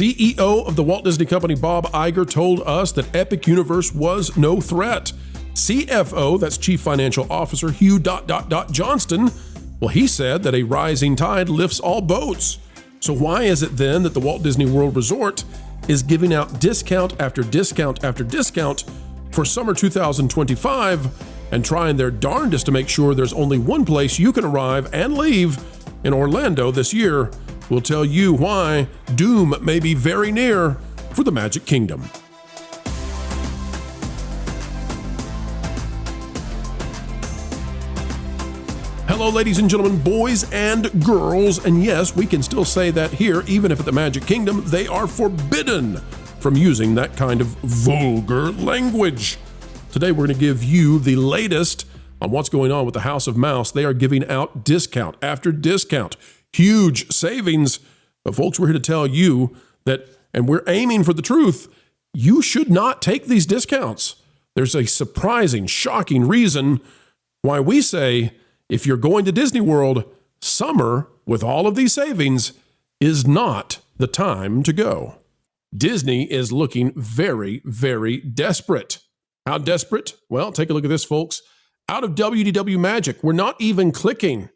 CEO of the Walt Disney Company, Bob Iger, told us that Epic Universe was no threat. CFO, that's Chief Financial Officer, Hugh Johnston, well, he said that a rising tide lifts all boats. So why is it then that the Walt Disney World Resort is giving out discount after discount after discount for summer 2025 and trying their darndest to make sure there's only one place you can arrive and leave in Orlando this year? We'll tell you why doom may be very near for the Magic Kingdom. Hello, ladies and gentlemen, boys and girls, and yes, we can still say that here, even if at the Magic Kingdom, they are forbidden from using that kind of vulgar language. Today, we're going to give you the latest on what's going on with the House of Mouse. They are giving out discount after discount, huge savings. But folks, we're here to tell you that, and we're aiming for the truth, you should not take these discounts. There's a surprising, shocking reason why we say, if you're going to Disney World, summer with all of these savings is not the time to go. Disney is looking very, very desperate. How desperate? Well, take a look at this, folks. Out of WDW Magic, we're not even clicking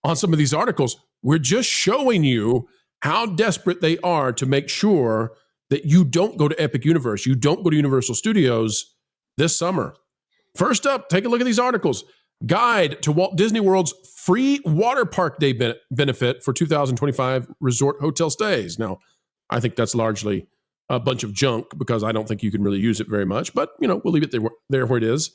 on some of these articles. We're just showing you how desperate they are to make sure that you don't go to Epic Universe, you don't go to Universal Studios this summer. First up, take a look at these articles. Guide to Walt Disney World's free water park day benefit for 2025 resort hotel stays. Now, I think that's largely a bunch of junk because I don't think you can really use it very much, but we'll leave it there where it is.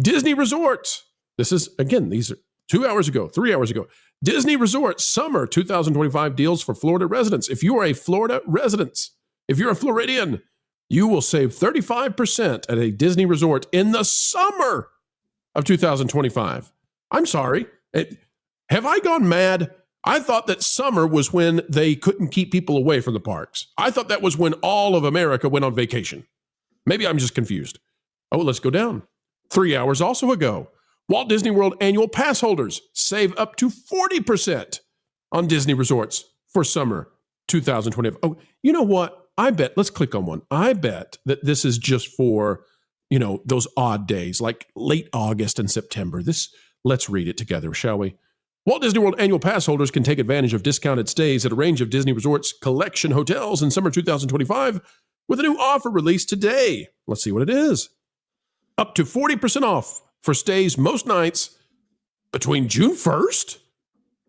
Disney Resorts. This is, again, these are 2 hours ago, 3 hours ago. Disney Resorts summer 2025 deals for Florida residents. If you are a Florida resident, if you're a Floridian, you will save 35% at a Disney resort in the summer of 2025. I'm sorry. Have I gone mad? I thought that summer was when they couldn't keep people away from the parks. I thought that was when all of America went on vacation. Maybe I'm just confused. Oh, let's go down. 3 hours also ago. Walt Disney World annual pass holders save up to 40% on Disney resorts for summer 2025. Oh, you know what? I bet, let's click on one. I bet that this is just for those odd days like late August and September. Let's read it together, shall we? Walt Disney World annual pass holders can take advantage of discounted stays at a range of Disney Resorts collection hotels in summer 2025 with a new offer released today. Let's see what it is. Up to 40% off for stays most nights between June 1st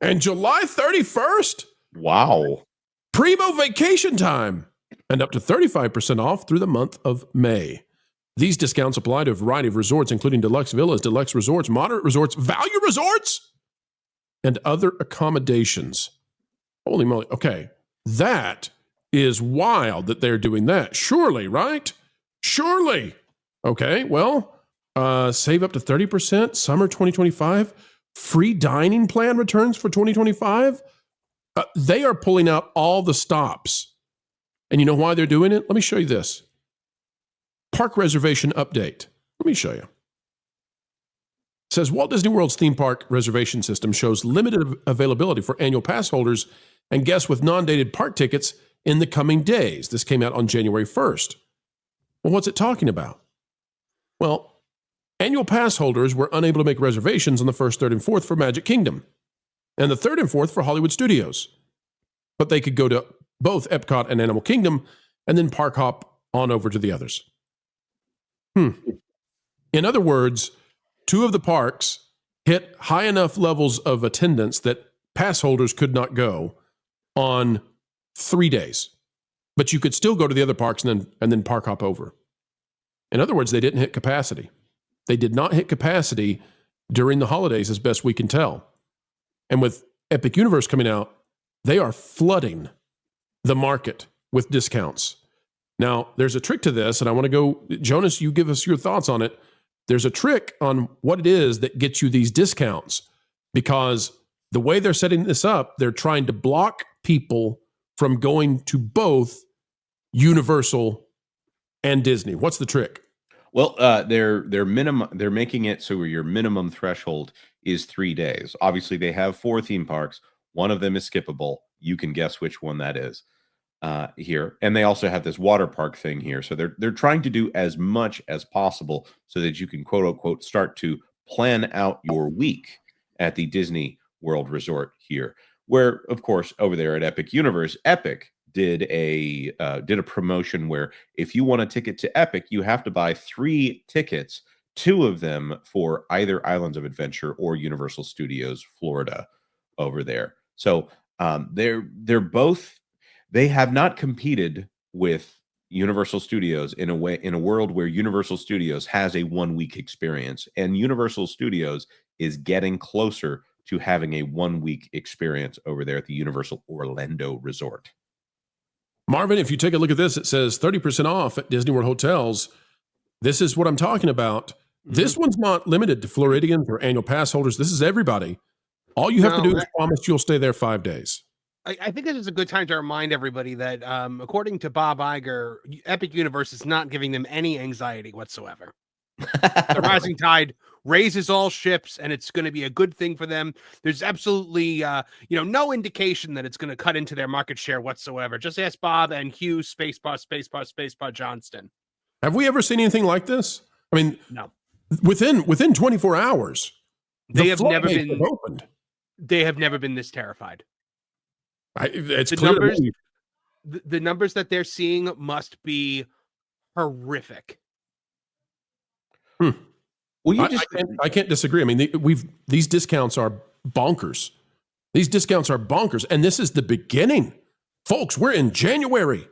and July 31st. Wow. Primo vacation time. And up to 35% off through the month of May. These discounts apply to a variety of resorts, including deluxe villas, deluxe resorts, moderate resorts, value resorts, and other accommodations. Holy moly. Okay. That is wild that they're doing that. Surely, right? Surely. Okay. Well, save up to 30%, summer 2025. Free dining plan returns for 2025. They are pulling out all the stops. And you know why they're doing it? Let me show you this. Park reservation update. Let me show you. It says Walt Disney World's theme park reservation system shows limited availability for annual pass holders and guests with non-dated park tickets in the coming days. This came out on January 1st. Well, what's it talking about? Well, annual pass holders were unable to make reservations on the 1st, 3rd, and 4th for Magic Kingdom, and the 3rd and 4th for Hollywood Studios. But they could go to both Epcot and Animal Kingdom and then park hop on over to the others. In other words, two of the parks hit high enough levels of attendance that pass holders could not go on 3 days, but you could still go to the other parks and then park hop over. In other words, they didn't hit capacity. They did not hit capacity during the holidays, as best we can tell. And with Epic Universe coming out, they are flooding the market with discounts. Now, there's a trick to this, and I want to go, Jonas, you give us your thoughts on it. There's a trick on what it is that gets you these discounts, because the way they're setting this up, they're trying to block people from going to both Universal and Disney. What's the trick? Well, they're making it so your minimum threshold is 3 days. Obviously, they have 4 theme parks. One of them is skippable. You can guess which one that is. here, and they also have this water park thing here. So they're trying to do as much as possible so that you can quote unquote start to plan out your week at the Disney World Resort here. Where, of course, over there at Epic Universe, Epic did a promotion where if you want a ticket to Epic, you have to buy 3 tickets, 2 of them for either Islands of Adventure or Universal Studios Florida over there. So they're both, they have not competed with Universal Studios in a world where Universal Studios has a 1-week experience, and Universal Studios is getting closer to having a 1-week experience over there at the Universal Orlando Resort. Marvin, if you take a look at this, it says 30% off at Disney World hotels. This is what I'm talking about. This one's not limited to Floridians or annual pass holders. This is everybody. All you have to do is promise you'll stay there 5 days. I think this is a good time to remind everybody that, according to Bob Iger, Epic Universe is not giving them any anxiety whatsoever. The rising tide raises all ships, and it's going to be a good thing for them. There's absolutely, no indication that it's going to cut into their market share whatsoever. Just ask Bob and Hughes, spacebar, Johnston. Have we ever seen anything like this? I mean, no. Within 24 hours, they have never been opened. They have never been this terrified. It's clear the numbers that they're seeing must be horrific. Well, I can't disagree. I mean, these discounts are bonkers. These discounts are bonkers, and this is the beginning, folks. We're in January.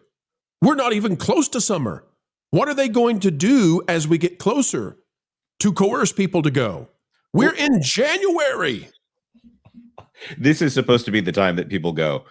We're not even close to summer. What are they going to do as we get closer to coerce people to go? We're in January. This is supposed to be the time that people go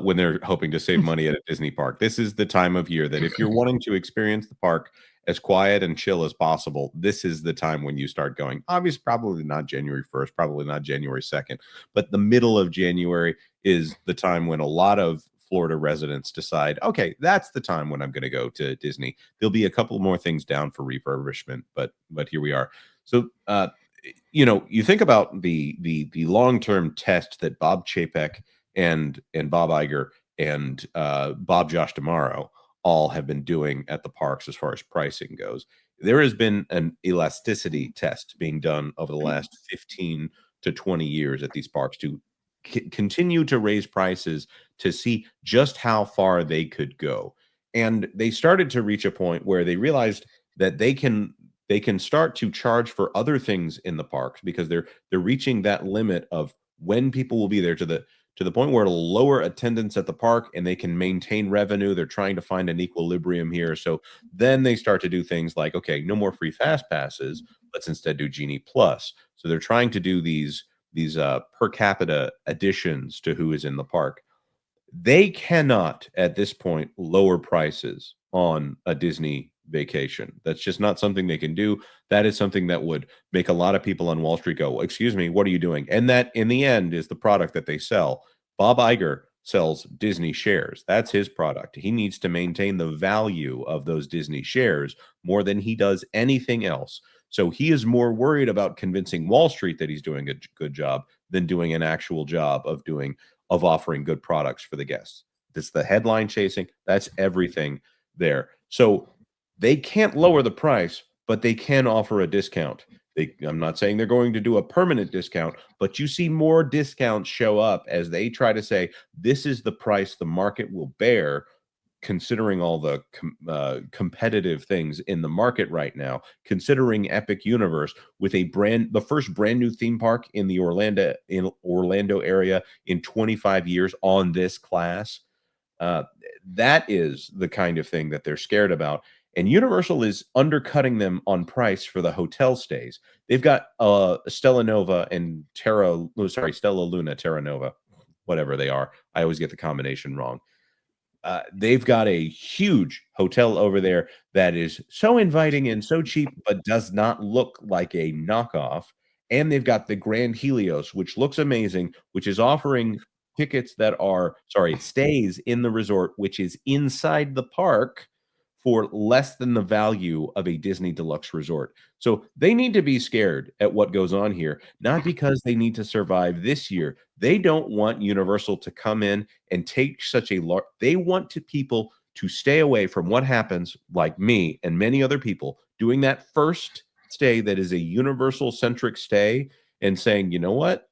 when they're hoping to save money at a Disney park. This is the time of year that if you're wanting to experience the park as quiet and chill as possible, this is the time when you start going. Obviously, probably not January 1st, probably not January 2nd, but the middle of January is the time when a lot of Florida residents decide, okay, that's the time when I'm going to go to Disney. There'll be a couple more things down for refurbishment, but here we are. So, you think about the long-term test that Bob Chapek and Bob Iger and Bob Josh D'Amaro all have been doing at the parks as far as pricing goes. There has been an elasticity test being done over the last 15 to 20 years at these parks to continue to raise prices to see just how far they could go. And they started to reach a point where they realized that they can start to charge for other things in the parks because they're reaching that limit of when people will be there to the point where it'll lower attendance at the park and they can maintain revenue. They're trying to find an equilibrium here. So then they start to do things like, okay, no more free fast passes. Let's instead do Genie Plus. So they're trying to do these per capita additions to who is in the park. They cannot at this point lower prices on a Disney vacation. That's just not something they can do. That is something that would make a lot of people on Wall Street go, well, excuse me, what are you doing? And that in the end is the product that they sell. Bob Iger sells Disney shares. That's his product. He needs to maintain the value of those Disney shares more than he does anything else. So he is more worried about convincing Wall Street that he's doing a good job than doing an actual job of offering good products for the guests. That's the headline chasing. That's everything there. So they can't lower the price, but they can offer a discount. I'm not saying they're going to do a permanent discount, but you see more discounts show up as they try to say, this is the price the market will bear, considering all the competitive things in the market right now, considering Epic Universe with the first brand new theme park in the Orlando area in 25 years on this class. That is the kind of thing that they're scared about. And Universal is undercutting them on price for the hotel stays. They've got Stella Nova and Stella Luna, Terra Nova, whatever they are. I always get the combination wrong. They've got a huge hotel over there that is so inviting and so cheap, but does not look like a knockoff. And they've got the Grand Helios, which looks amazing, which is offering tickets that are, stays in the resort, which is inside the park for less than the value of a Disney Deluxe resort. So they need to be scared at what goes on here, not because they need to survive this year. They don't want Universal to come in and take such a large, they want people to stay away from what happens, like me and many other people, doing that first stay that is a Universal-centric stay and saying, you know what?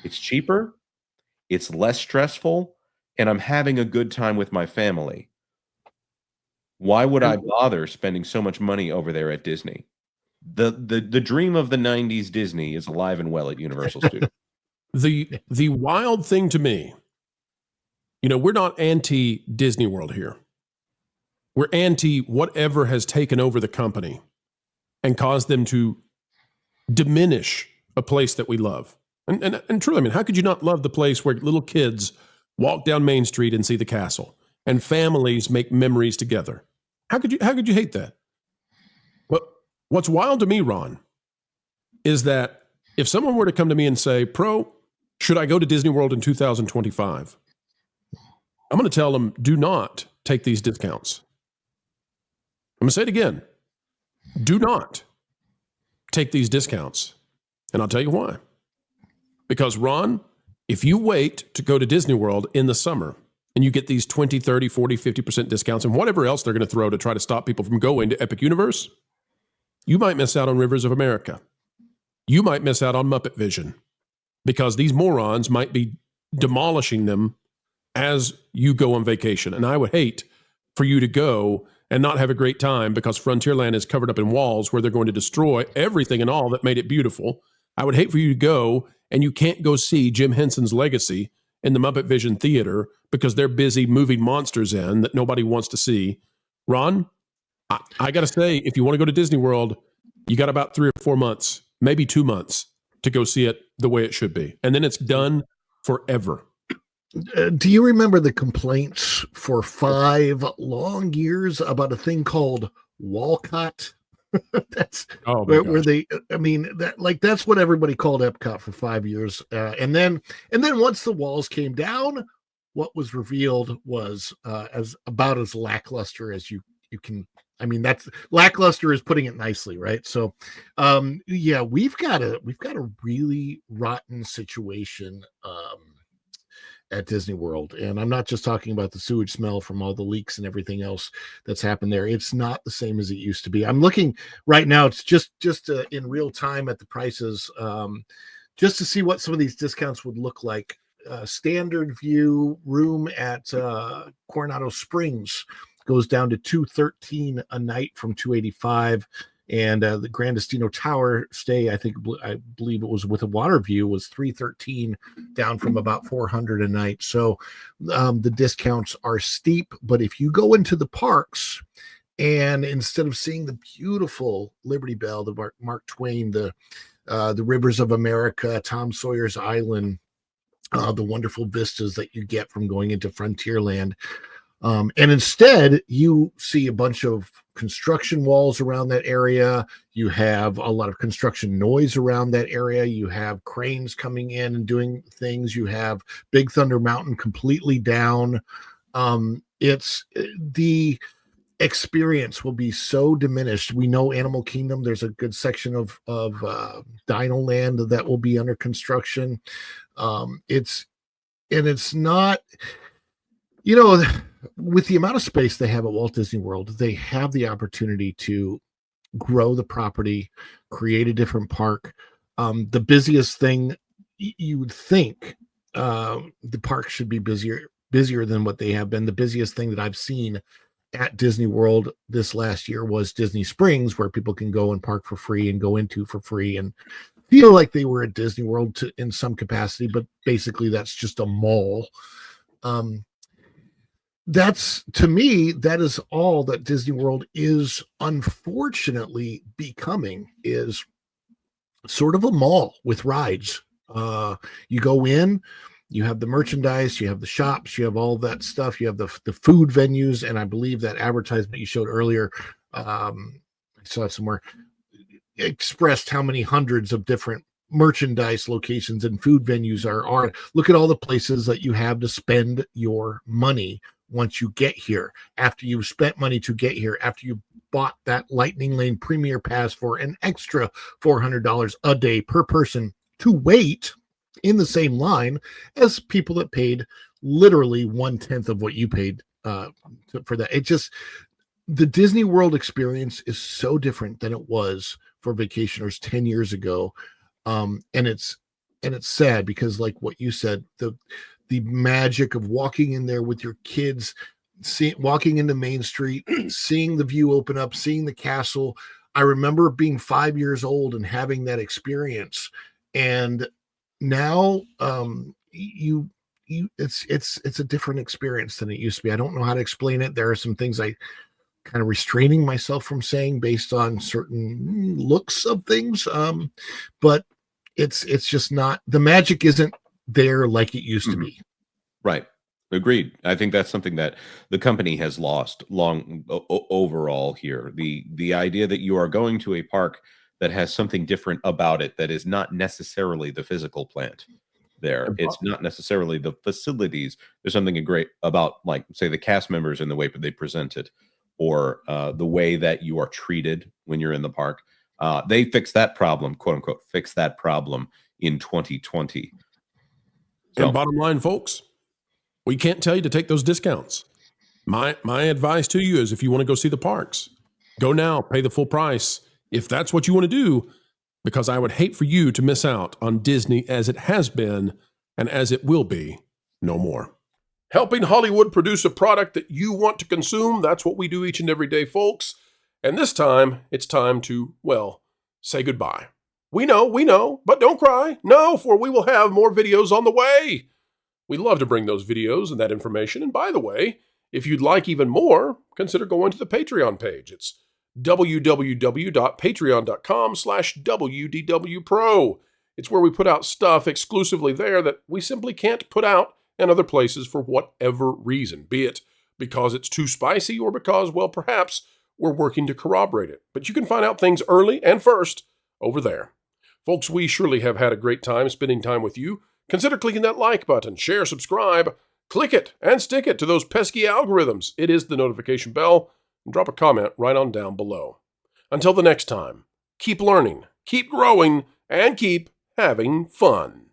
It's cheaper, it's less stressful, and I'm having a good time with my family. Why would I bother spending so much money over there at Disney? The dream of the 90s Disney is alive and well at Universal Studios. The wild thing to me, we're not anti Disney World here. We're anti whatever has taken over the company and caused them to diminish a place that we love. And truly, I mean, how could you not love the place where little kids walk down Main Street and see the castle and families make memories together? How could you hate that? But what's wild to me, Ron, is that if someone were to come to me and say, Pro, should I go to Disney World in 2025? I'm going to tell them, do not take these discounts. I'm going to say it again. Do not take these discounts. And I'll tell you why. Because, Ron, if you wait to go to Disney World in the summer and you get these 20, 30, 40, 50% discounts and whatever else they're going to throw to try to stop people from going to Epic Universe, you might miss out on Rivers of America. You might miss out on Muppet Vision because these morons might be demolishing them as you go on vacation. And I would hate for you to go and not have a great time because Frontierland is covered up in walls where they're going to destroy everything and all that made it beautiful. I would hate for you to go and you can't go see Jim Henson's Legacy in the Muppet Vision Theater because they're busy moving monsters in that nobody wants to see. Ron, I got to say, if you want to go to Disney World, you got about 3 or 4 months, maybe 2 months to go see it the way it should be. And then it's done forever. Do you remember the complaints for 5 long years about a thing called Walcott? That's where they, I mean, that's what everybody called Epcot for 5 years. And then once the walls came down, what was revealed was as lackluster as you can. I mean, that's lackluster is putting it nicely, right? So, yeah, we've got a really rotten situation at Disney World. And I'm not just talking about the sewage smell from all the leaks and everything else that's happened there. It's not the same as it used to be. I'm looking right now. It's just in real time at the prices, just to see what some of these discounts would look like. Standard view room at Coronado Springs goes down to $213 a night from $285. And the Grand Destino Tower stay, I believe it was with a water view, was $313, down from about $400 a night. So the discounts are steep. But if you go into the parks and instead of seeing the beautiful Liberty Bell, the Mark Twain, the Rivers of America, Tom Sawyer's Island, the wonderful vistas that you get from going into Frontierland, and instead you see a bunch of construction walls around that area. You have a lot of construction noise around that area. You have cranes coming in and doing things. You have Big Thunder Mountain completely down. It's the experience will be so diminished. We know Animal Kingdom, there's a good section of Dino Land that will be under construction. It's not, with the amount of space they have at Walt Disney World, they have the opportunity to grow the property, create a different park. The busiest thing you would think, the park should be busier than what they have been. The busiest thing that I've seen at Disney World this last year was Disney Springs, where people can go and park for free and go into for free and feel like they were at Disney World in some capacity, but basically that's just a mall. That's, to me, that is all that Disney World is unfortunately becoming, is sort of a mall with rides. You go in, you have the merchandise, you have the shops, you have all that stuff, you have the food venues, and I believe that advertisement you showed earlier, I saw it somewhere, expressed how many hundreds of different merchandise locations and food venues are. Look at all the places that you have to spend your money once you get here, after you've spent money to get here, after you bought that Lightning Lane Premier Pass for an extra $400 a day per person to wait in the same line as people that paid literally 1/10 of what you paid for that. It just, the Disney World experience is so different than it was for vacationers 10 years ago. And it's sad because, like what you said, the magic of walking in there with your kids, walking into Main Street, seeing the view open up, seeing the castle. I remember being 5 years old and having that experience. And now it's a different experience than it used to be. I don't know how to explain it. There are some things I kind of restraining myself from saying based on certain looks of things. But it's just not, the magic isn't there like it used to be. Right. Agreed. I think that's something that the company has lost overall here. The idea that you are going to a park that has something different about it, that is not necessarily the physical plant there. It's not necessarily the facilities. There's something great about, like, say, the cast members and the way that they present it, or the way that you are treated when you're in the park. They fixed that problem, quote unquote, fixed that problem in 2020. So, and bottom line, folks, we can't tell you to take those discounts. My advice to you is, if you want to go see the parks, go now, pay the full price, if that's what you want to do, because I would hate for you to miss out on Disney as it has been and as it will be no more. Helping Hollywood produce a product that you want to consume, that's what we do each and every day, folks. And this time, it's time to, well, say goodbye. We know, but don't cry. No, for we will have more videos on the way. We love to bring those videos and that information. And by the way, if you'd like even more, consider going to the Patreon page. It's www.patreon.com/WDW Pro. It's where we put out stuff exclusively there that we simply can't put out in other places for whatever reason, be it because it's too spicy or because, well, perhaps we're working to corroborate it. But you can find out things early and first over there. Folks, we surely have had a great time spending time with you. Consider clicking that like button, share, subscribe, click it, and stick it to those pesky algorithms. It is the notification bell. And drop a comment right on down below. Until the next time, keep learning, keep growing, and keep having fun.